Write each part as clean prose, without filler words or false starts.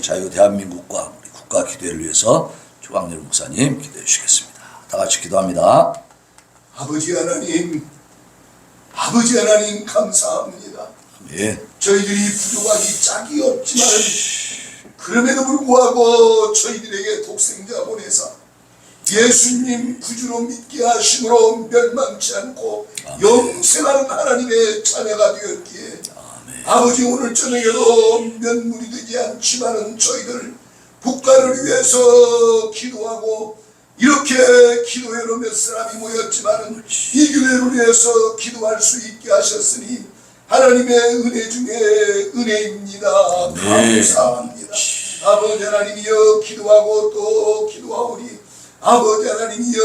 자유 대한민국과 우리 국가 기도회를 위해서 조광렬 목사님 기도해 주시겠습니다. 다 같이 기도합니다. 아버지 하나님 감사합니다. 예. 저희들이 부족하기 짝이 없지만 그럼에도 불구하고 저희들에게 독생자 보내사 예수님 구주로 믿게 하심으로 멸망치 않고 영생하는 하나님의 자녀가 되었기에 아버지 오늘 저녁에도 면물이 되지 않지만은 저희들 국가를 위해서 기도하고 이렇게 기도회로 몇 사람이 모였지만은 이 교회를 위해서 기도할 수 있게 하셨으니 하나님의 은혜 중에 은혜입니다. 감사합니다. 아버지 하나님이여 기도하고 또 기도하오니 아버지 하나님이여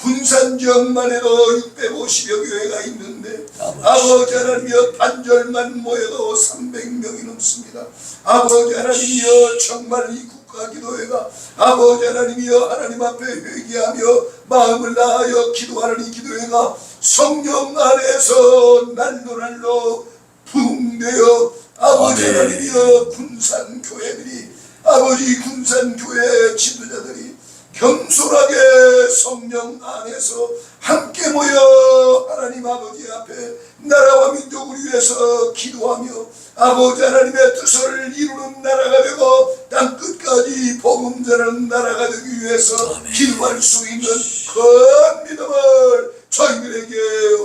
군산 지역만 해도 650여 교회가 있는데 아버지 하나님이여 반절만 모여도 300명이 넘습니다. 아버지 하나님이여 정말 이 국가기도회가 아버지 하나님이여 하나님 앞에 회개하며 마음을 다하여 기도하는 이 기도회가 성령 안에서 날로 부흥되어 아버지 하나님이여 군산 교회들이 아버지 군산 교회 지도자들이 겸손하게 성령 안에서 함께 모여 하나님 아버지 앞에 나라와 민족을 위해서 기도하며 아버지 하나님의 뜻을 이루는 나라가 되고 땅끝까지 복음 전하는 나라가 되기 위해서 기도할 수 있는 큰 믿음을 저희들에게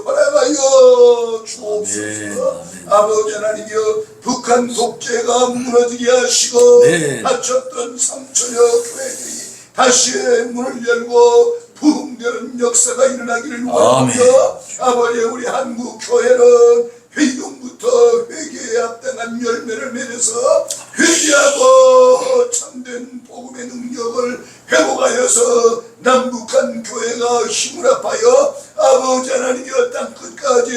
허락하여 주옵소서. 아버지 하나님이여 북한 독재가 무너지게 하시고 닫혔던 3천여 교회들이 다시 문을 열고 부흥되는 역사가 일어나기를 원하며 아버지 우리 한국 교회는 회경부터 회개에 합당한 열매를 맺어서 회개하고 참된 복음의 능력을 회복하여서 남북한 교회가 힘을 합하여 아버지 하나님이여 땅끝까지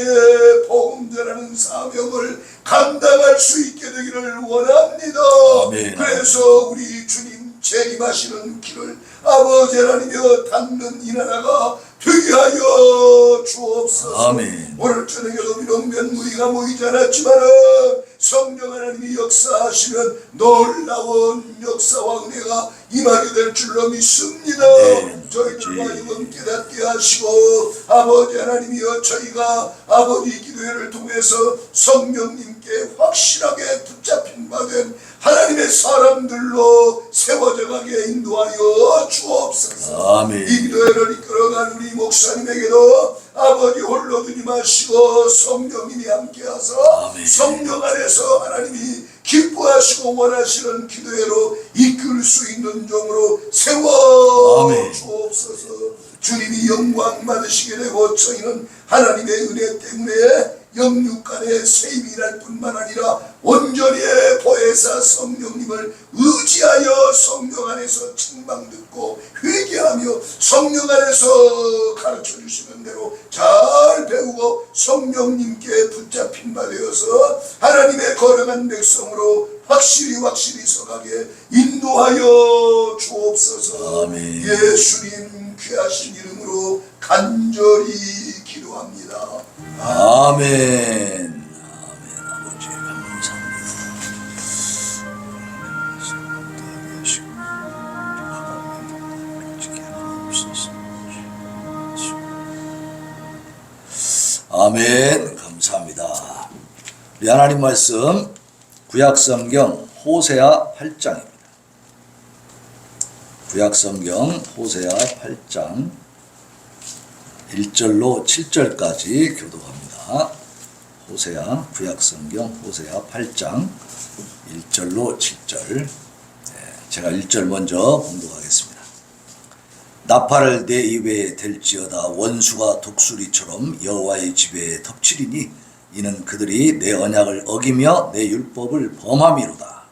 복음 전하는 사명을 감당할 수 있게 되기를 원합니다. 그래서 우리 주님 재림하시는 길을 아버지 하나님이여 닿는 이 나라가 되게 하여 주옵소서. 오늘 저녁에도 비록 몇 무리가 모이지 않았지만은 성령 하나님이 역사하시면 놀라운 역사와 은혜가 임하게 될 줄로 믿습니다. 저희들과 이번 깨닫게 하시고 아버지 하나님이여 저희가 아버지 기도회를 통해서 성령님께 확실하게 붙잡힌 바 된 하나님의 사람들로 세워져 가게 인도하여 주옵소서. 이 기도회를 이끌어간 우리 목사님에게도 아버지 홀로 두지 마시고 성령님이 함께하사 성령 안에서 하나님이 기뻐하시고 원하시는 기도회로 이끌 수 있는 종으로 세워 주옵소서. 주님이 영광 받으시게 되고 저희는 하나님의 은혜 때문에 영육간의 세임이 날 뿐만 아니라 온전히 보혜사 성령님을 의지하여 성령 안에서 책망 듣고 회개하며 성령 안에서 가르쳐 주시는 대로 잘 배우고 성령님께 붙잡힌 바 되어서 하나님의 거룩한 백성으로 확실히 서가게 인도하여 주옵소서. 예수님 귀하신 이름으로 간절히 기도합니다. 아멘. 아버지 감사합니다. 아멘. 감사합니다. 우리 하나님 말씀 구약성경 호세아 8장입니다. 구약성경 호세아 8장 1절로 7절까지 교독합니다. 호세아 구약성경 호세아 8장 1절로 7절. 제가 1절 먼저 봉독하겠습니다. 나팔을 내 입에 댈지어다 원수가 독수리처럼 여호와의 집에 덮치리니 이는 그들이 내 언약을 어기며 내 율법을 범함이로다.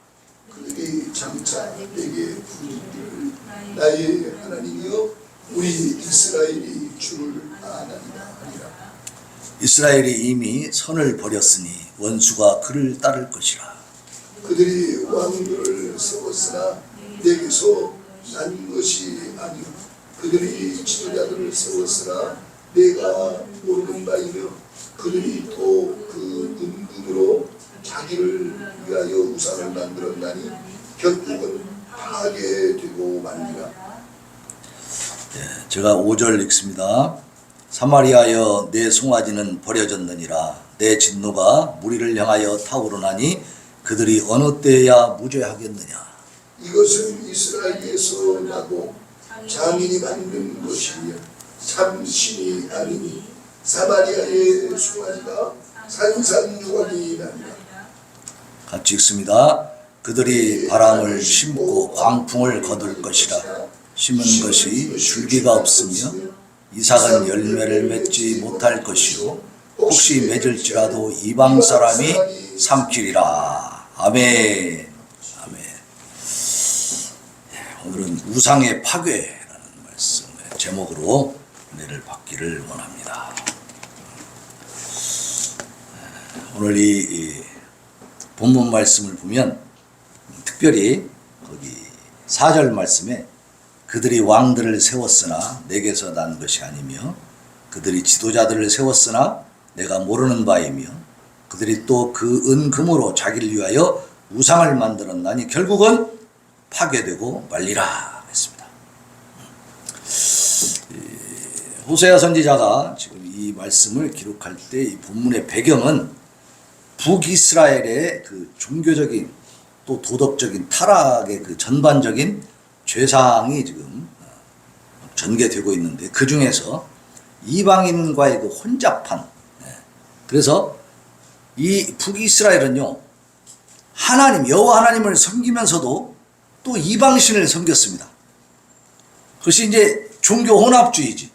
그들이 장차 내게 부르기를 나의 하나님이여 우리 이스라엘이 주를 아나이다 하니라. 이스라엘이 이미 선을 버렸으니 원수가 그를 따를 것이라. 그들이 왕들을 세웠으나 내게서 난 것이 아니요 그들이 지도자들을 세웠으나 내가 모르는 바이며 그들이 또 그 은근으로 자기를 위하여 우상을 만들었나니 결국은 파괴되고 말리라. 제가 5절 읽습니다. 사마리아여 내 송아지는 버려졌느니라. 내 진노가 무리를 향하여 타오르나니 그들이 어느 때야 무죄하겠느냐. 이것은 이스라엘에서 나고 장인이 만든 것이며 참신이 아니니 사마리아의 송아지가 산산조각이 난다. 같이 읽습니다. 그들이 바람을 심고 광풍을 거둘 것이라. 심은 것이 줄기가 없으며 이삭은 열매를 맺지 못할 것이요 혹시 맺을지라도 이방 사람이 삼키리라. 아멘. 아멘. 오늘은 우상의 파괴라는 말씀의 제목으로 은혜를 받기를 원합니다. 오늘 이 본문 말씀을 보면 특별히 거기 4절 말씀에 그들이 왕들을 세웠으나 내게서 난 것이 아니며 그들이 지도자들을 세웠으나 내가 모르는 바이며 그들이 또 그 은금으로 자기를 위하여 우상을 만들었나니 결국은 파괴되고 말리라 했습니다. 호세아 선지자가 지금 이 말씀을 기록할 때 이 본문의 배경은 북이스라엘의 그 종교적인 또 도덕적인 타락의 그 전반적인 죄상이 지금 전개되고 있는데 그 중에서 이방인과의 그 혼잡한, 그래서 이 북이스라엘은요 하나님 여호와 하나님을 섬기면서도 또 이방신을 섬겼습니다. 그것이 이제 종교 혼합주의지.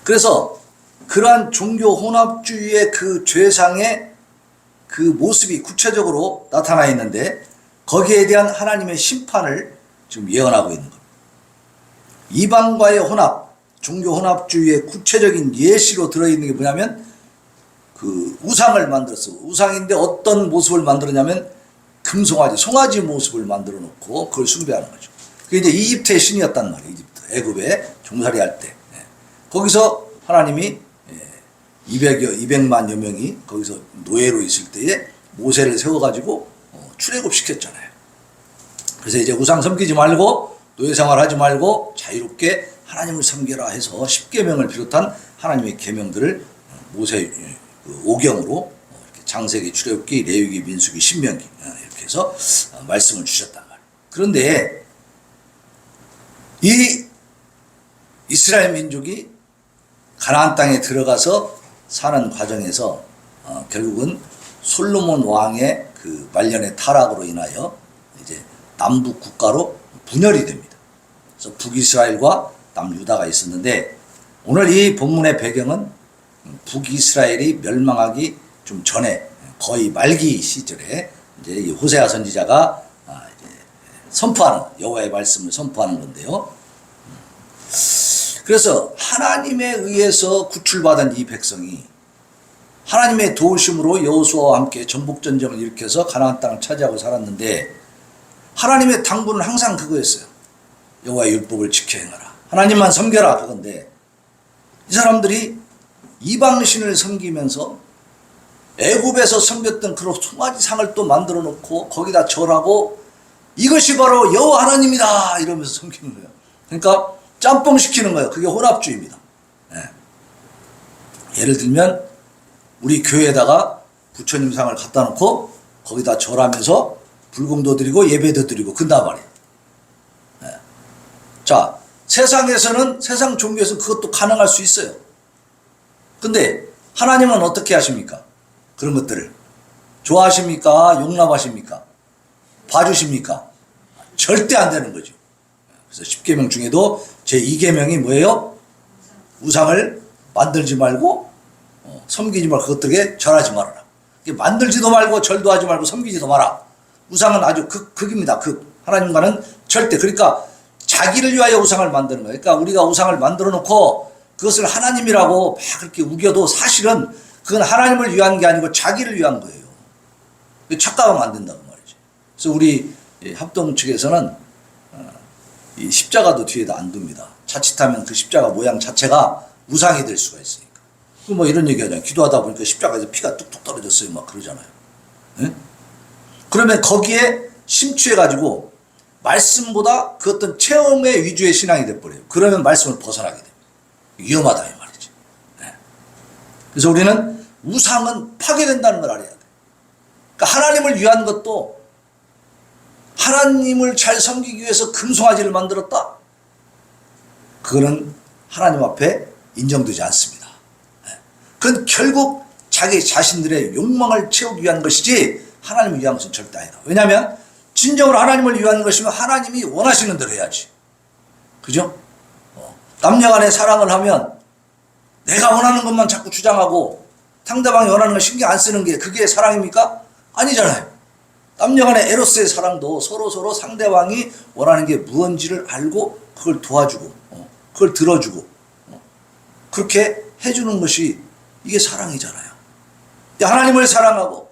그래서 그러한 종교 혼합주의의 그 죄상의 그 모습이 구체적으로 나타나 있는데 거기에 대한 하나님의 심판을 지금 예언하고 있는 겁니다. 이방과의 혼합, 종교 혼합주의의 구체적인 예시로 들어있는 게 뭐냐면 그 우상을 만들었어. 우상인데 어떤 모습을 만들었냐면 금송아지, 송아지 모습을 만들어 놓고 그걸 숭배하는 거죠. 그게 이제 이집트의 신이었단 말이에요. 이집트, 애굽에 종살이 할 때. 거기서 하나님이 200만여 명이 거기서 노예로 있을 때에 모세를 세워가지고 출애굽시켰잖아요. 그래서 이제 우상 섬기지 말고 노예 생활하지 말고 자유롭게 하나님을 섬겨라 해서 10계명을 비롯한 하나님의 계명들을 모세 5경으로 장세기, 출애굽기, 레위기, 민수기, 신명기 이렇게 해서 말씀을 주셨단 말이에요. 그런데 이 이스라엘 민족이 가나안 땅에 들어가서 사는 과정에서 결국은 솔로몬 왕의 그 말년의 타락으로 인하여 이제 남북 국가로 분열이 됩니다. 그래서 북이스라엘과 남유다가 있었는데 오늘 이 본문의 배경은 북이스라엘이 멸망하기 좀 전에 거의 말기 시절에 이제 이 호세아 선지자가 이제 선포하는 여호와의 말씀을 선포하는 건데요. 그래서 하나님에 의해서 구출받은 이 백성이 하나님의 도우심으로 여호수아와 함께 전복전쟁을 일으켜서 가나안 땅을 차지하고 살았는데 하나님의 당부는 항상 그거였어요. 여호와의 율법을 지켜 행하라. 하나님만 섬겨라 그건데 이 사람들이 이방신을 섬기면서 애굽에서 섬겼던 그런 송아지 상을 또 만들어 놓고 거기다 절하고 이것이 바로 여호와 하나님이다 이러면서 섬기는 거예요. 그러니까 짬뽕 시키는 거예요. 그게 혼합주의입니다. 예를 들면 우리 교회에다가 부처님 상을 갖다 놓고 거기다 절하면서 불금도 드리고 예배도 드리고 그런단 말이에요. 자, 세상에서는 세상 종교에서 그것도 가능할 수 있어요. 근데 하나님은 어떻게 하십니까? 그런 것들을 좋아하십니까? 용납하십니까? 봐주십니까? 절대 안 되는 거죠. 그래서 10계명 중에도 제2계명이 뭐예요? 우상을 만들지 말고 섬기지 말고 그것들에게 절하지 말아라. 만들지도 말고 절도 하지 말고 섬기지도 마라. 우상은 아주 극입니다. 하나님과는 절대. 그러니까 자기를 위하여 우상을 만드는 거예요. 그러니까 우리가 우상을 만들어 놓고 그것을 하나님이라고 막 그렇게 우겨도 사실은 그건 하나님을 위한 게 아니고 자기를 위한 거예요. 착각하면 안 된다고 말이죠. 그래서 우리 합동 측에서는 이 십자가도 뒤에다 안 둡니다. 자칫하면 그 십자가 모양 자체가 우상이 될 수가 있으니까. 뭐 이런 얘기 하잖아요. 기도하다 보니까 십자가에서 피가 뚝뚝 떨어졌어요. 막 그러잖아요. 네? 그러면 거기에 심취해가지고 말씀보다 그 어떤 체험의 위주의 신앙이 돼버려요. 그러면 말씀을 벗어나게 돼요. 위험하다 이 말이죠. 네. 그래서 우리는 우상은 파괴된다는 걸 알아야 돼요. 그러니까 하나님을 위한 것도 하나님을 잘 섬기기 위해서 금송아지를 만들었다? 그거는 하나님 앞에 인정되지 않습니다. 네. 그건 결국 자기 자신들의 욕망을 채우기 위한 것이지 하나님을 위한 것은 절대 아니다. 왜냐하면 진정으로 하나님을 위한 것이면 하나님이 원하시는 대로 해야지. 그죠? 남녀간의 사랑을 하면 내가 원하는 것만 자꾸 주장하고 상대방이 원하는 걸 신경 안 쓰는 게 그게 사랑입니까? 아니잖아요. 남녀간의 에로스의 사랑도 서로 상대방이 원하는 게 무언지를 알고 그걸 도와주고 그걸 들어주고 그렇게 해주는 것이 이게 사랑이잖아요. 하나님을 사랑하고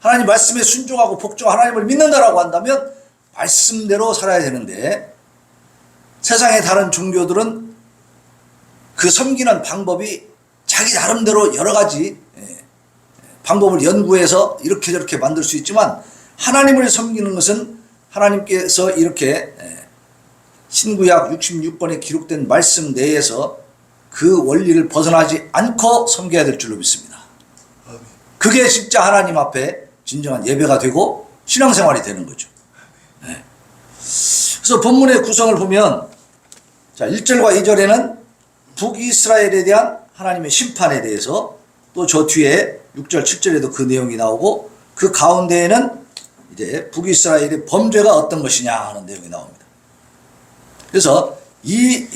하나님 말씀에 순종하고 복종 하나님을 믿는다라고 한다면 말씀대로 살아야 되는데 세상의 다른 종교들은 그 섬기는 방법이 자기 나름대로 여러 가지 방법을 연구해서 이렇게 저렇게 만들 수 있지만 하나님을 섬기는 것은 하나님께서 이렇게 신구약 66권에 기록된 말씀 내에서 그 원리를 벗어나지 않고 섬겨야 될 줄로 믿습니다. 그게 진짜 하나님 앞에 진정한 예배가 되고 신앙생활이 되는 거죠. 네. 그래서 본문의 구성을 보면 자 1절과 2절에는 북이스라엘에 대한 하나님의 심판에 대해서 또 저 뒤에 6절 7절에도 그 내용이 나오고 그 가운데에는 이제 북이스라엘의 범죄가 어떤 것이냐 하는 내용이 나옵니다. 그래서 이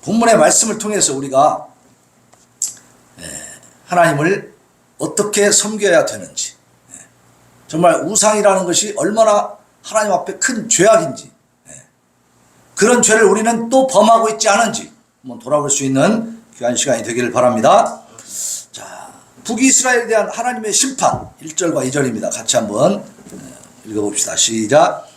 본문의 말씀을 통해서 우리가 하나님을 어떻게 섬겨야 되는지 정말 우상이라는 것이 얼마나 하나님 앞에 큰 죄악인지 그런 죄를 우리는 또 범하고 있지 않은지 한번 돌아볼 수 있는 귀한 시간이 되기를 바랍니다. 자, 북이스라엘에 대한 하나님의 심판 1절과 2절입니다. 같이 한번 읽어봅시다. 시작.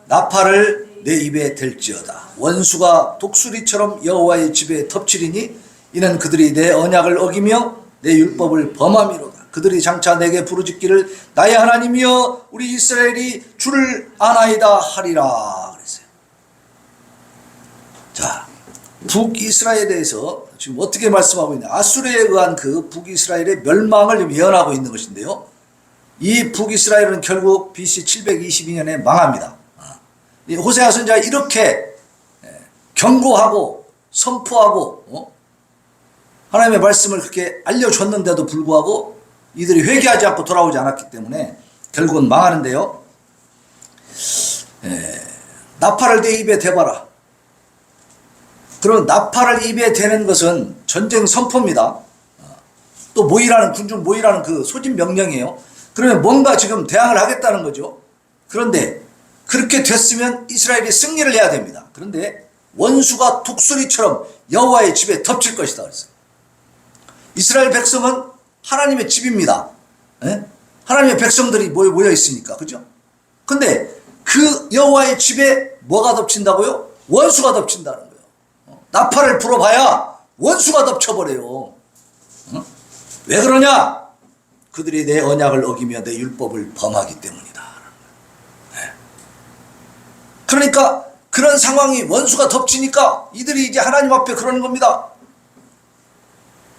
나팔을 내 입에 댈지어다. 원수가 독수리처럼 여호와의 집에 덮치리니 이는 그들이 내 언약을 어기며 내 율법을 범함이로다. 그들이 장차 내게 부르짖기를 나의 하나님이여 우리 이스라엘이 주를 아나이다 하리라 그랬어요. 자, 북이스라엘에 대해서 지금 어떻게 말씀하고 있냐. 아수르에 의한 그 북이스라엘의 멸망을 예언하고 있는 것인데요. 이 북이스라엘은 결국 BC 722년에 망합니다. 호세아 선지자가 이렇게 경고하고 선포하고 하나님의 말씀을 그렇게 알려줬는데도 불구하고 이들이 회개하지 않고 돌아오지 않았기 때문에 결국은 망하는데요. 나팔을 내 입에 대봐라. 그러면 나팔을 입에 대는 것은 전쟁 선포입니다. 또 모이라는 군중 모이라는 그 소집 명령이에요. 그러면 뭔가 지금 대항을 하겠다는 거죠. 그런데 그렇게 됐으면 이스라엘이 승리를 해야 됩니다. 그런데 원수가 독수리처럼 여호와의 집에 덮칠 것이다 그랬어요. 이스라엘 백성은 하나님의 집입니다. 하나님의 백성들이 모여 있으니까 그죠? 근데 그 여호와의 집에 뭐가 덮친다고요? 원수가 덮친다는 거예요. 나팔을 불어봐야 원수가 덮쳐버려요. 왜 그러냐? 그들이 내 언약을 어기며 내 율법을 범하기 때문이다. 그러니까 그런 상황이 원수가 덮치니까 이들이 이제 하나님 앞에 그러는 겁니다.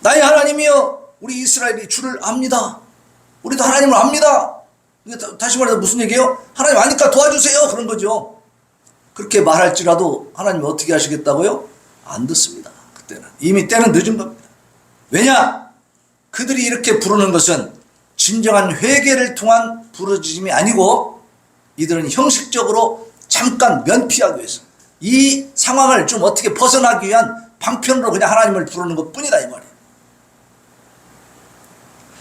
나의 하나님이여 우리 이스라엘이 주를 압니다. 우리도 하나님을 압니다. 다시 말해서 무슨 얘기예요? 하나님 아니까 도와주세요 그런 거죠. 그렇게 말할지라도 하나님이 어떻게 하시겠다고요? 안 듣습니다. 그때는 이미 때는 늦은 겁니다. 왜냐? 그들이 이렇게 부르는 것은 진정한 회개를 통한 부르짖음이 아니고 이들은 형식적으로 잠깐 면피하기 위해서 이 상황을 좀 어떻게 벗어나기 위한 방편으로 그냥 하나님을 부르는 것 뿐이다 이 말이에요.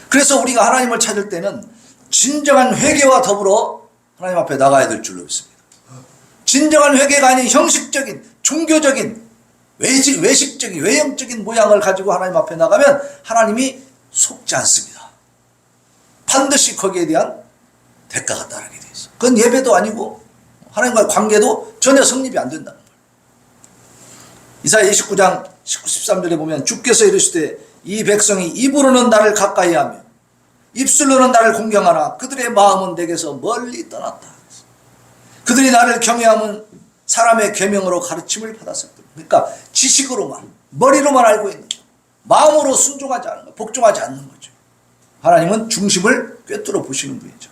그래서 우리가 하나님을 찾을 때는 진정한 회개와 더불어 하나님 앞에 나가야 될 줄로 믿습니다. 진정한 회개가 아닌 형식적인 종교적인 외식적인 외형적인 모양을 가지고 하나님 앞에 나가면 하나님이 속지 않습니다. 반드시 거기에 대한 대가가 따르게 돼 있어요. 그건 예배도 아니고 하나님과의 관계도 전혀 성립이 안 된다는 거예요. 이사야 29장 19, 13절에 보면 주께서 이르시되 이 백성이 입으로는 나를 가까이 하며 입술로는 나를 공경하나 그들의 마음은 내게서 멀리 떠났다. 그들이 나를 경외하면 사람의 계명으로 가르침을 받았을 뿐. 그러니까 지식으로만, 머리로만 알고 있는 거예요. 마음으로 순종하지 않는 거예요. 복종하지 않는 거죠. 하나님은 중심을 꿰뚫어 보시는 분이죠.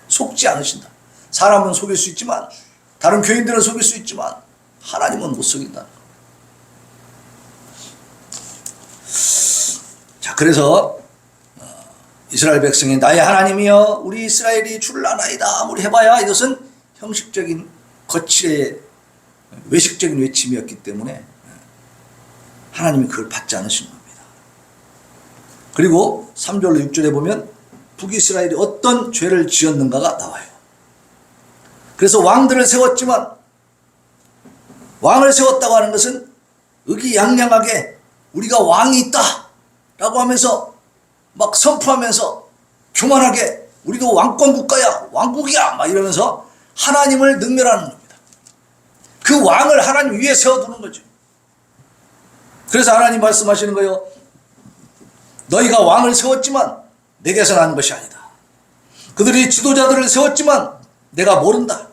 속지 않으신다. 사람은 속일 수 있지만, 다른 교인들은 속일 수 있지만 하나님은 못 속인다는 거예요. 자, 그래서 이스라엘 백성이 나의 하나님이여 우리 이스라엘이 주를 아나이다 아무리 해봐야 이것은 형식적인 거칠의 외식적인 외침이었기 때문에 하나님이 그걸 받지 않으신 겁니다. 그리고 3절로 6절에 보면 북이스라엘이 어떤 죄를 지었는가가 나와요. 그래서 왕들을 세웠지만 왕을 세웠다고 하는 것은 의기양양하게 우리가 왕이 있다 라고 하면서 막 선포하면서 교만하게 우리도 왕권 국가야 왕국이야 막 이러면서 하나님을 능멸하는 겁니다. 그 왕을 하나님 위에 세워두는 거죠. 그래서 하나님 말씀하시는 거예요. 너희가 왕을 세웠지만 내게서 난 것이 아니다. 그들이 지도자들을 세웠지만 내가 모른다.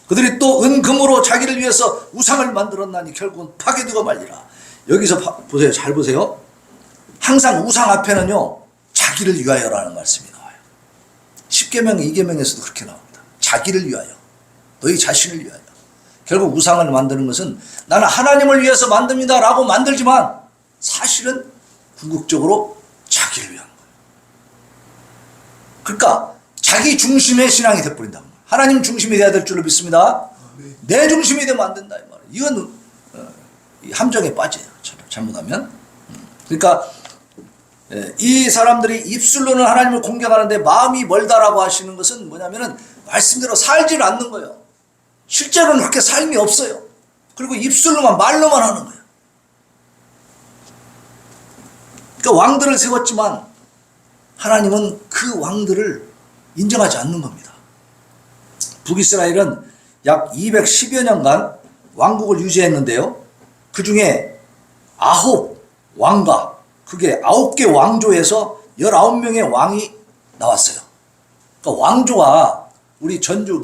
그들이 또 은금으로 자기를 위해서 우상을 만들었나니 결국은 파괴되고 말리라. 여기서 보세요. 잘 보세요. 항상 우상 앞에는요 자기를 위하여라는 말씀이 나와요. 10계명 2계명에서도 그렇게 나옵니다. 자기를 위하여, 너희 자신을 위하여. 결국 우상을 만드는 것은 나는 하나님을 위해서 만듭니다 라고 만들지만 사실은 궁극적으로 자기를 위한 거예요. 그러니까 자기 중심의 신앙이 되어버린단 말이에요. 하나님 중심이 돼야 될 줄로 믿습니다. 내 중심이 되면 안 된다 이 말이에요. 이건 함정에 빠져요. 잘못하면. 그러니까 이 사람들이 입술로는 하나님을 공경하는데 마음이 멀다라고 하시는 것은 뭐냐면은 말씀대로 살지는 않는 거예요. 실제로는 그렇게 삶이 없어요. 그리고 입술로만 말로만 하는 거예요. 그러니까 왕들을 세웠지만 하나님은 그 왕들을 인정하지 않는 겁니다. 북이스라엘은 약 210여 년간 왕국을 유지했는데요. 그 중에 9 왕가, 그게 9개 왕조에서 19명의 왕이 나왔어요. 그러니까 왕조가 우리 전주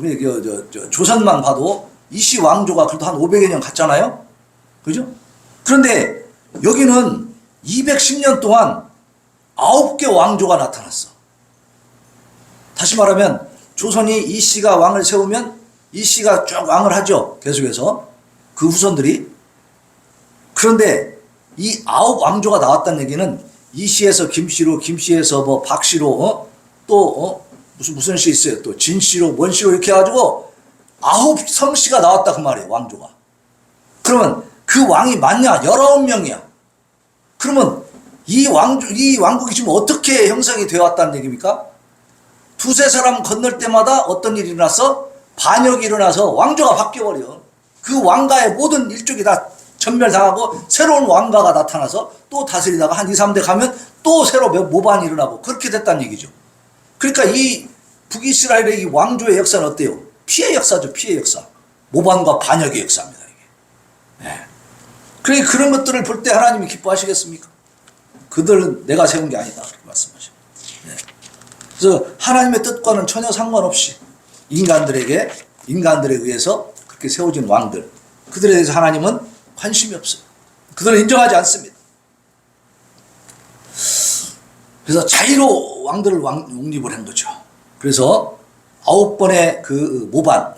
조선만 봐도 이시 왕조가 그래도 한 500여 년 갔잖아요. 그죠? 그런데 여기는 210년 동안 9개 왕조가 나타났어. 다시 말하면 조선이 이씨가 왕을 세우면 이씨가 쭉 왕을 하죠. 계속해서 그 후손들이. 그런데 이 9 왕조가 나왔다는 얘기는 이씨에서 김씨로, 김씨에서 뭐 박씨로, 무슨 씨 있어요. 또 진씨로, 뭔씨로 이렇게 해가지고 9 성씨가 나왔다 그 말이에요. 왕조가. 그러면 그 왕이 맞냐? 19명이야. 그러면 이 왕국이 지금 어떻게 형성이 되어 왔다는 얘기입니까? 두세 사람 건널 때마다 어떤 일이 일어나서 반역이 일어나서 왕조가 바뀌어버려. 그 왕가의 모든 일족이 다 전멸당하고 새로운 왕가가 나타나서 또 다스리다가 한 2, 3대 가면 또 새로 모반이 일어나고 그렇게 됐다는 얘기죠. 그러니까 이 북이스라엘의 이 왕조의 역사는 어때요? 피해 역사죠. 피해 역사. 모반과 반역의 역사입니다. 이게. 네. 그러니까 그런 것들을 볼 때 하나님이 기뻐하시겠습니까? 그들은 내가 세운 게 아니다. 그렇게 말씀하셔요. 네. 그래서 하나님의 뜻과는 전혀 상관없이 인간들에 의해서 그렇게 세워진 왕들, 그들에 대해서 하나님은 관심이 없어요. 그들은 인정하지 않습니다. 그래서 자의로 왕들을 용립을 한 거죠. 그래서 9번의 그 모반,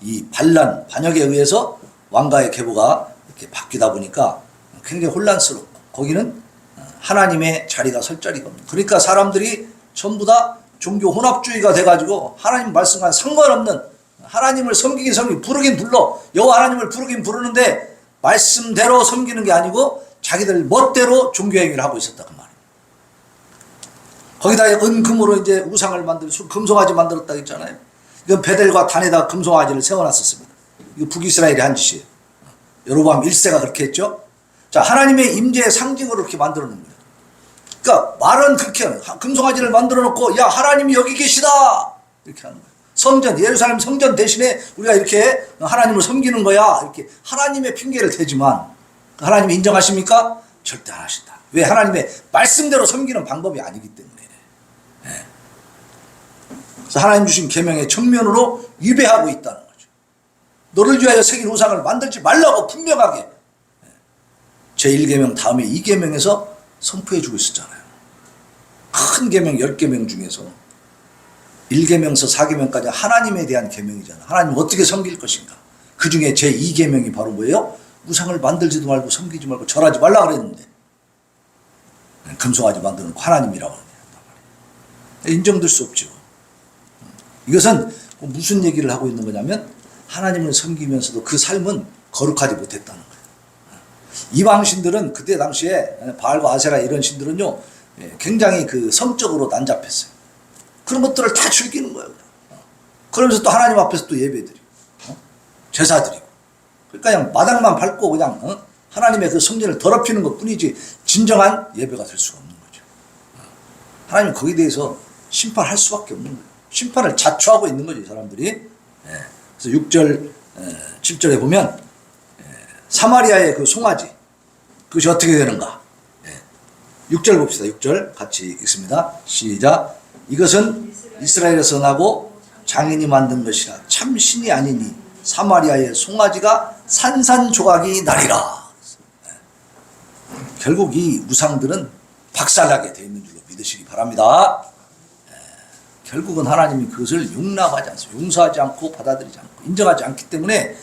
이 반란, 반역에 의해서 왕가의 계보가 이렇게 바뀌다 보니까 굉장히 혼란스럽고 거기는 하나님의 자리가 설 자리가 없는. 그러니까 사람들이 전부 다 종교 혼합주의가 돼가지고 하나님 말씀과 상관없는 하나님을 섬기긴 부르긴 불러. 여호와 하나님을 부르긴 부르는데 말씀대로 섬기는 게 아니고 자기들 멋대로 종교행위를 하고 있었다 그 말이에요. 거기다 은금으로 이제 우상을 만들고 금송아지 만들었다 했잖아요. 이건 베델과 단에다 금송아지를 세워놨었습니다. 이거 북이스라엘이 한 짓이에요. 여로보암 1세가 그렇게 했죠. 자, 하나님의 임재의 상징으로 이렇게 만들어 놓은 거예요. 그러니까 말은 그렇게 하는 거예요. 금송아지를 만들어 놓고 야 하나님이 여기 계시다 이렇게 하는 거예요. 성전, 예루살렘 성전 대신에 우리가 이렇게 하나님을 섬기는 거야. 이렇게 하나님의 핑계를 대지만 하나님이 인정하십니까? 절대 안 하신다. 왜? 하나님의 말씀대로 섬기는 방법이 아니기 때문에. 그래서 하나님 주신 계명의 정면으로 위배하고 있다는 거죠. 너를 위하여 새긴 우상을 만들지 말라고 분명하게 제1계명 다음에 2계명에서 선포해 주고 있었잖아요. 큰 계명 10계명 중에서 1계명서 4계명까지 하나님에 대한 계명이잖아요. 하나님 어떻게 섬길 것인가. 그 중에 제2계명이 바로 뭐예요? 우상을 만들지도 말고 섬기지 말고 절하지 말라 그랬는데 금송아지 만드는 하나님이라고 합니다. 인정될 수 없죠. 이것은 무슨 얘기를 하고 있는 거냐면 하나님을 섬기면서도 그 삶은 거룩하지 못했다는 거예요. 이방 신들은 그때 당시에 바알과 아세라 이런 신들은요 굉장히 그 성적으로 난잡했어요. 그런 것들을 다 즐기는 거예요. 그러면서 또 하나님 앞에서 또 예배드리고 제사 드리고 그러니까 그냥 마당만 밟고 그냥 하나님의 그 성전을 더럽히는 것 뿐이지 진정한 예배가 될 수가 없는 거죠. 하나님은 거기에 대해서 심판할 수밖에 없는 거예요. 심판을 자초하고 있는 거죠, 이 사람들이. 그래서 6절, 7절에 보면 사마리아의 그 송아지 그것이 어떻게 되는가. 6절 봅시다. 6절 같이 읽습니다. 시작. 이것은 이스라엘에서 나고 장인이 만든 것이라 참 신이 아니니 사마리아의 송아지가 산산조각이 나리라. 결국 이 우상들은 박살나게 되어 있는 줄로 믿으시기 바랍니다. 결국은 하나님이 그것을 용납하지 않습니다. 용서하지 않고 받아들이지 않고 인정하지 않기 때문에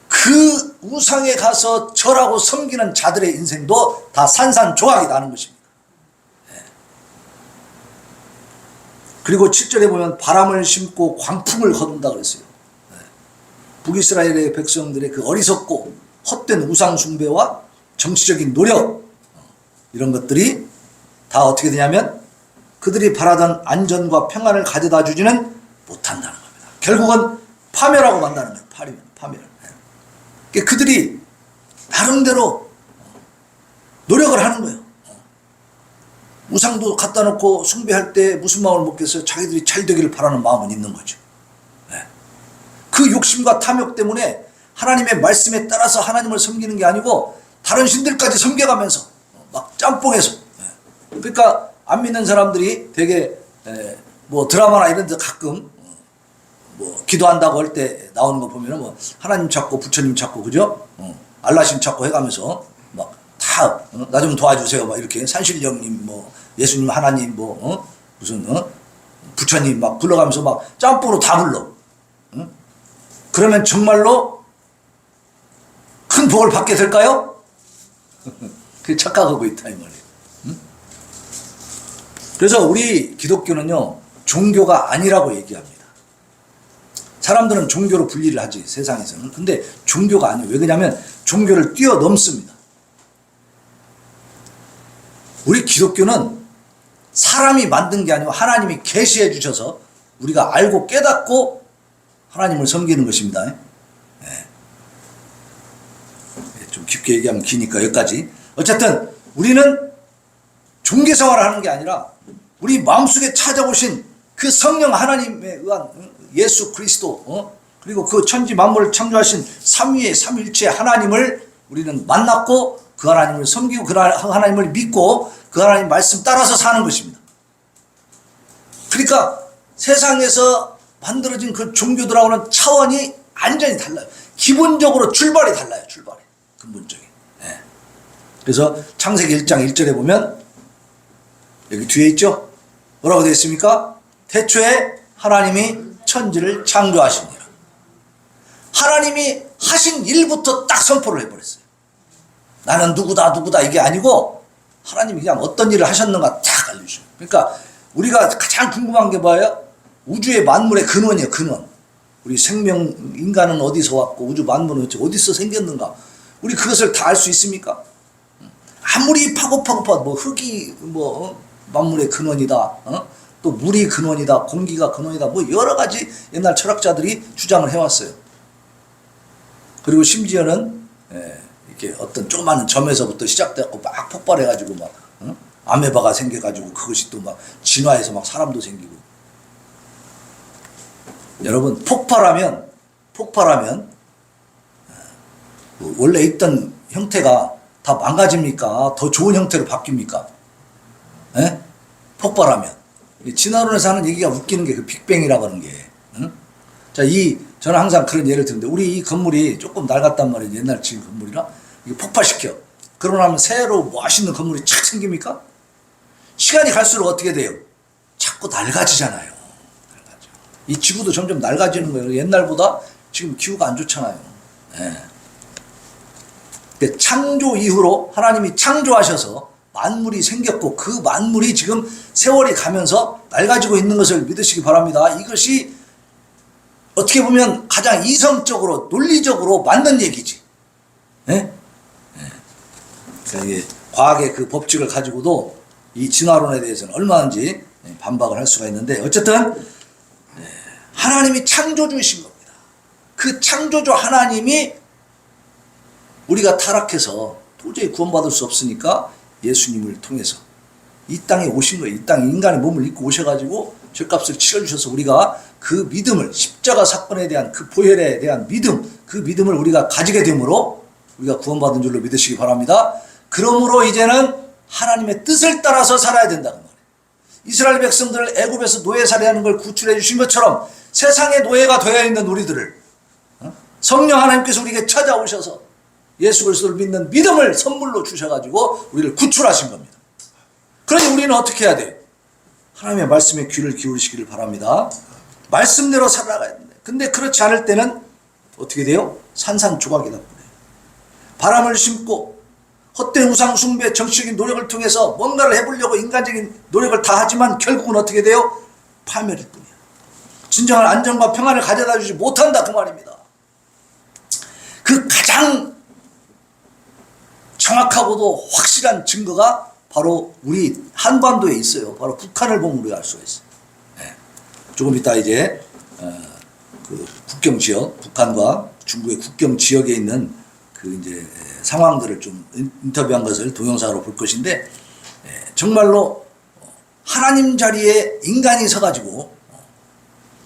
그 우상에 가서 절하고 섬기는 자들의 인생도 다 산산조각이 나는 것입니다. 그리고 7절에 보면 바람을 심고 광풍을 거둔다 그랬어요. 북이스라엘의 백성들의 그 어리석고 헛된 우상 숭배와 정치적인 노력 이런 것들이 다 어떻게 되냐면 그들이 바라던 안전과 평안을 가져다 주지는 못한다는 겁니다. 결국은 파멸하고 만다는 거예요. 파멸. 그러니까 그들이 나름대로 노력을 하는 거예요. 우상도 갖다 놓고 숭배할 때 무슨 마음을 먹겠어요? 자기들이 잘 되기를 바라는 마음은 있는 거죠. 그 욕심과 탐욕 때문에 하나님의 말씀에 따라서 하나님을 섬기는 게 아니고 다른 신들까지 섬겨가면서 막 짬뽕해서 그러니까 안 믿는 사람들이 되게 뭐 드라마나 이런 데 가끔 뭐 기도한다고 할 때 나오는 거 보면은 뭐 하나님 찾고 부처님 찾고 그죠? 알라신 찾고 해가면서 막 다 나 좀 도와주세요 막 이렇게 산신령님 뭐 예수님 하나님 뭐 무슨 부처님 막 불러가면서 막 짬뽕으로 다 불러. 그러면 정말로 큰 복을 받게 될까요? 그 착각하고 있다 이 말이에요. 그래서 우리 기독교는요 종교가 아니라고 얘기합니다. 사람들은 종교로 분리를 하지 세상에서는. 근데 종교가 아니에요. 왜 그러냐면 종교를 뛰어넘습니다. 우리 기독교는 사람이 만든 게 아니고 하나님이 계시해 주셔서 우리가 알고 깨닫고 하나님을 섬기는 것입니다. 좀 깊게 얘기하면 기니까 여기까지. 어쨌든 우리는 종교생활을 하는 게 아니라 우리 마음속에 찾아오신 그 성령 하나님에 의한 예수 그리스도 그리고 그 천지 만물을 창조하신 삼위의 삼일체 하나님을 우리는 만났고 그 하나님을 섬기고 그 하나님을 믿고 그 하나님 말씀 따라서 사는 것입니다. 그러니까 세상에서 만들어진 그 종교들하고는 차원이 완전히 달라요. 기본적으로 출발이 달라요. 출발이 근본적인. 그래서 창세기 1장 1절에 보면 여기 뒤에 있죠. 뭐라고 되어 있습니까? 태초에 하나님이 천지를 창조하시니라. 하나님이 하신 일부터 딱 선포를 해버렸어요. 나는 누구다 이게 아니고 하나님이 그냥 어떤 일을 하셨는가 딱 알려주셔요. 그러니까 우리가 가장 궁금한 게 뭐예요? 우주의 만물의 근원이에요. 근원. 우리 생명 인간은 어디서 왔고 우주 만물은 어디서 생겼는가. 우리 그것을 다 알 수 있습니까? 아무리 파고 뭐 흙이 뭐 만물의 근원이다. 또 물이 근원이다. 공기가 근원이다. 뭐 여러 가지 옛날 철학자들이 주장을 해왔어요. 그리고 심지어는 이렇게 어떤 조그마한 점에서부터 시작돼갖고 막 폭발해가지고 막 아메바가 생겨가지고 그것이 또 막 진화해서 막 사람도 생기고. 여러분 폭발하면 원래 있던 형태가 다 망가집니까? 더 좋은 형태로 바뀝니까? 폭발하면 이 진화론에서 하는 얘기가 웃기는 게 그 빅뱅이라고 하는 게. 응? 자, 저는 항상 그런 예를 드는데, 우리 이 건물이 조금 낡았단 말이에요. 옛날 지은 건물이라. 이게 폭파시켜. 그러고 나면 새로 멋있는 건물이 착 생깁니까? 시간이 갈수록 어떻게 돼요? 자꾸 낡아지잖아요. 이 지구도 점점 낡아지는 거예요. 옛날보다 지금 기후가 안 좋잖아요. 네. 근데 창조 이후로 하나님이 창조하셔서 만물이 생겼고, 그 만물이 지금 세월이 가면서 낡아지고 있는 것을 믿으시기 바랍니다. 이것이 어떻게 보면 가장 이성적으로 논리적으로 맞는 얘기지. 네? 네. 그러니까 이게 과학의 그 법칙을 가지고도 이 진화론에 대해서는 얼마든지 반박을 할 수가 있는데, 어쨌든 하나님이 창조주이신 겁니다. 그 창조주 하나님이 우리가 타락해서 도저히 구원받을 수 없으니까 예수님을 통해서 이 땅에 오신 거예요. 이 땅에 인간의 몸을 입고 오셔가지고 죄값을 치러주셔서 우리가 그 믿음을, 십자가 사건에 대한 그 보혈에 대한 믿음, 그 믿음을 우리가 가지게 되므로 우리가 구원받은 줄로 믿으시기 바랍니다. 그러므로 이제는 하나님의 뜻을 따라서 살아야 된다는 말이에요. 이스라엘 백성들을 애굽에서 노예살이하는 걸 구출해 주신 것처럼 세상의 노예가 되어 있는 우리들을 성령 하나님께서 우리에게 찾아오셔서 예수 그리스도를 믿는 믿음을 선물로 주셔가지고 우리를 구출하신 겁니다. 그러니 우리는 어떻게 해야 돼요? 하나님의 말씀에 귀를 기울이시기를 바랍니다. 말씀대로 살아가야 됩니다. 근데 그렇지 않을 때는 어떻게 돼요? 산산조각이다 보네요. 바람을 심고 헛된 우상 숭배, 정치적인 노력을 통해서 뭔가를 해보려고 인간적인 노력을 다 하지만 결국은 어떻게 돼요? 파멸일 뿐이에요. 진정한 안정과 평안을 가져다 주지 못한다, 그 말입니다. 그 가장 정확하고도 확실한 증거가 바로 우리 한반도에 있어요. 바로 북한을 보면 우리가 알 수가 있어요. 네. 조금 이따 이제 그 국경 지역, 북한과 중국의 국경 지역에 있는 그 이제 상황들을 좀 인터뷰한 것을 동영상으로 볼 것인데, 정말로 하나님 자리에 인간이 서가지고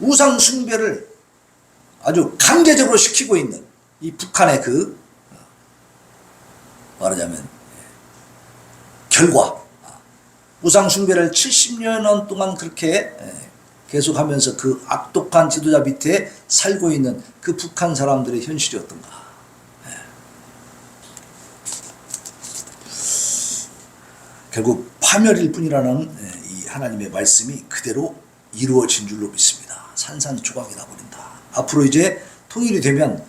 우상 숭배를 아주 강제적으로 시키고 있는 이 북한의 그 말하자면 결과, 우상 숭배를 70여 년 동안 그렇게 계속하면서 그 악독한 지도자 밑에 살고 있는 그 북한 사람들의 현실이 어떤가. 결국 파멸일 뿐이라는 이 하나님의 말씀이 그대로 이루어진 줄로 믿습니다. 산산조각이 나버린다. 앞으로 이제 통일이 되면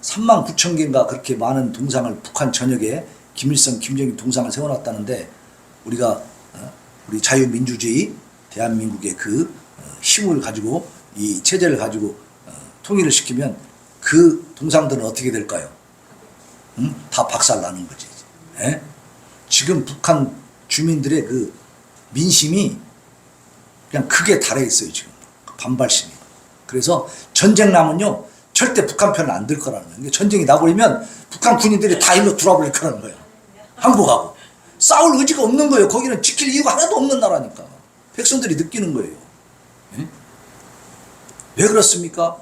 3만 9천 개인가 그렇게 많은 동상을 북한 전역에 김일성, 김정일 동상을 세워놨다는데, 우리가 우리 자유민주주의 대한민국의 그 힘을 가지고 이 체제를 가지고 통일을 시키면 그 동상들은 어떻게 될까요? 다 박살나는 거지. 예? 지금 북한 주민들의 그 민심이 그냥 극에 달해 있어요, 지금. 반발심이. 그래서 전쟁 나면요, 절대 북한 편은 안 들 거라는 거예요. 전쟁이 나버리면 북한 군인들이 다 일로 돌아버릴 거라는 거예요. 항복하고. 싸울 의지가 없는 거예요. 거기는 지킬 이유가 하나도 없는 나라니까. 백성들이 느끼는 거예요. 예? 왜 그렇습니까?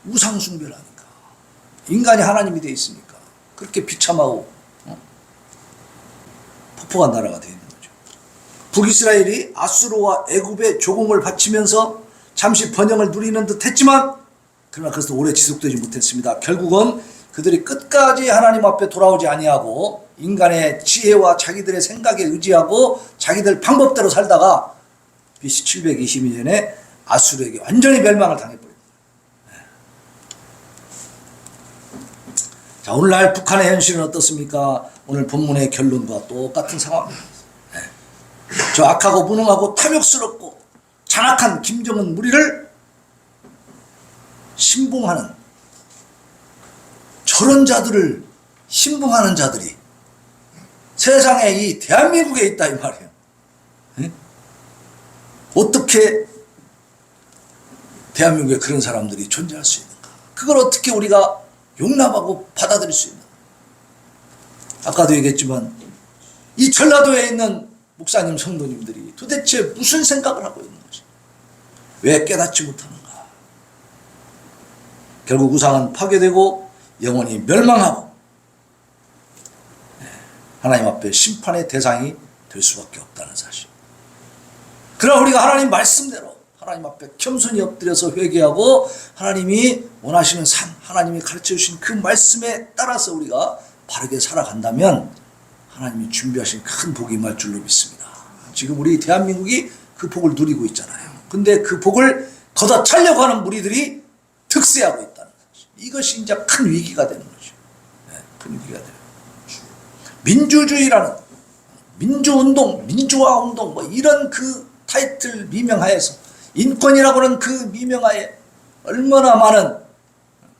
우상숭배라니까. 인간이 하나님이 돼 있으니까. 그렇게 비참하고 폭포가 나라가 되어 있는 거죠. 북이스라엘이 아수르와 애굽의 조공을 바치면서 잠시 번영을 누리는 듯 했지만, 그러나 그것도 오래 지속되지 못했습니다. 결국은 그들이 끝까지 하나님 앞에 돌아오지 아니하고 인간의 지혜와 자기들의 생각에 의지하고 자기들 방법대로 살다가 BC 722년에 아수르에게 완전히 멸망을 당해버립니다. 자, 오늘날 북한의 현실은 어떻습니까? 오늘 본문의 결론과 똑같은 상황입니다. 저 악하고 무능하고 탐욕스럽고 잔악한 김정은 무리를 신봉하는, 저런 자들을 신봉하는 자들이 세상에 이 대한민국에 있다, 이 말이에요. 네? 어떻게 대한민국에 그런 사람들이 존재할 수 있는가? 그걸 어떻게 우리가 용납하고 받아들일 수 있는가? 아까도 얘기했지만 이 전라도에 있는 목사님 성도님들이 도대체 무슨 생각을 하고 있는 것이, 왜 깨닫지 못하는가? 결국 우상은 파괴되고 영원히 멸망하고 하나님 앞에 심판의 대상이 될 수밖에 없다는 사실. 그러나 우리가 하나님 말씀대로 하나님 앞에 겸손히 엎드려서 회개하고 하나님이 원하시는 삶, 하나님이 가르쳐주신 그 말씀에 따라서 우리가 바르게 살아간다면 하나님이 준비하신 큰 복이 임할 줄로 믿습니다. 지금 우리 대한민국이 그 복을 누리고 있잖아요. 근데 그 복을 걷어차려고 하는 무리들이 득세하고 있다는 거죠. 이것이 이제 큰 위기가 되는 거죠. 네, 큰 위기가 돼요. 민주주의라는 민주운동, 민주화운동 뭐 이런 그 타이틀 미명하에서 인권이라고 하는 그 미명하에 얼마나 많은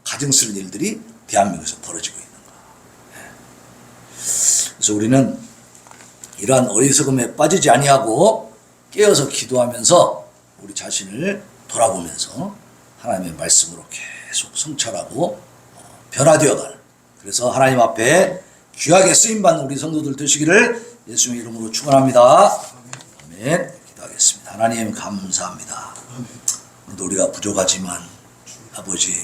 가증스러운 일들이 대한민국에서 벌어지고 있는가. 그래서 우리는 이러한 어리석음에 빠지지 아니하고 깨어서 기도하면서 우리 자신을 돌아보면서 하나님의 말씀으로 계속 성찰하고 변화되어가는, 그래서 하나님 앞에 귀하게 쓰임받는 우리 성도들 되시기를 예수님의 이름으로 축원합니다. 아멘. 기도하겠습니다. 하나님 감사합니다. 오늘도 우리가 부족하지만 아버지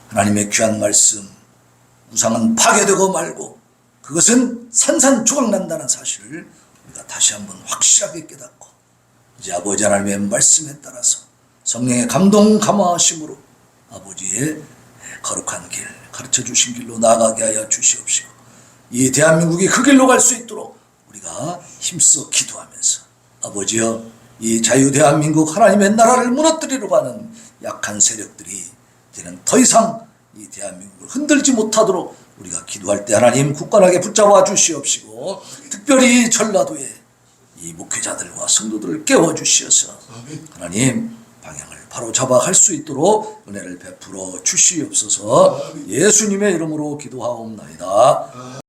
하나님의 귀한 말씀, 우상은 파괴되고 말고 그것은 산산조각난다는 사실을 우리가 다시 한번 확실하게 깨닫고 이제 아버지 하나님의 말씀에 따라서 성령의 감동 감화하심으로 아버지의 거룩한 길, 가르쳐 주신 길로 나아가게 하여 주시옵시고 이 대한민국이 그 길로 갈 수 있도록 우리가 힘써 기도하면서 아버지여 이 자유대한민국 하나님의 나라를 무너뜨리려고 하는 약한 세력들이 이제는 더 이상 이 대한민국을 흔들지 못하도록 우리가 기도할 때 하나님 굳건하게 붙잡아 주시옵시고 특별히 전라도에 이 목회자들과 성도들을 깨워주시어서 하나님 방향을 바로 잡아갈 수 있도록 은혜를 베풀어 주시옵소서. 예수님의 이름으로 기도하옵나이다.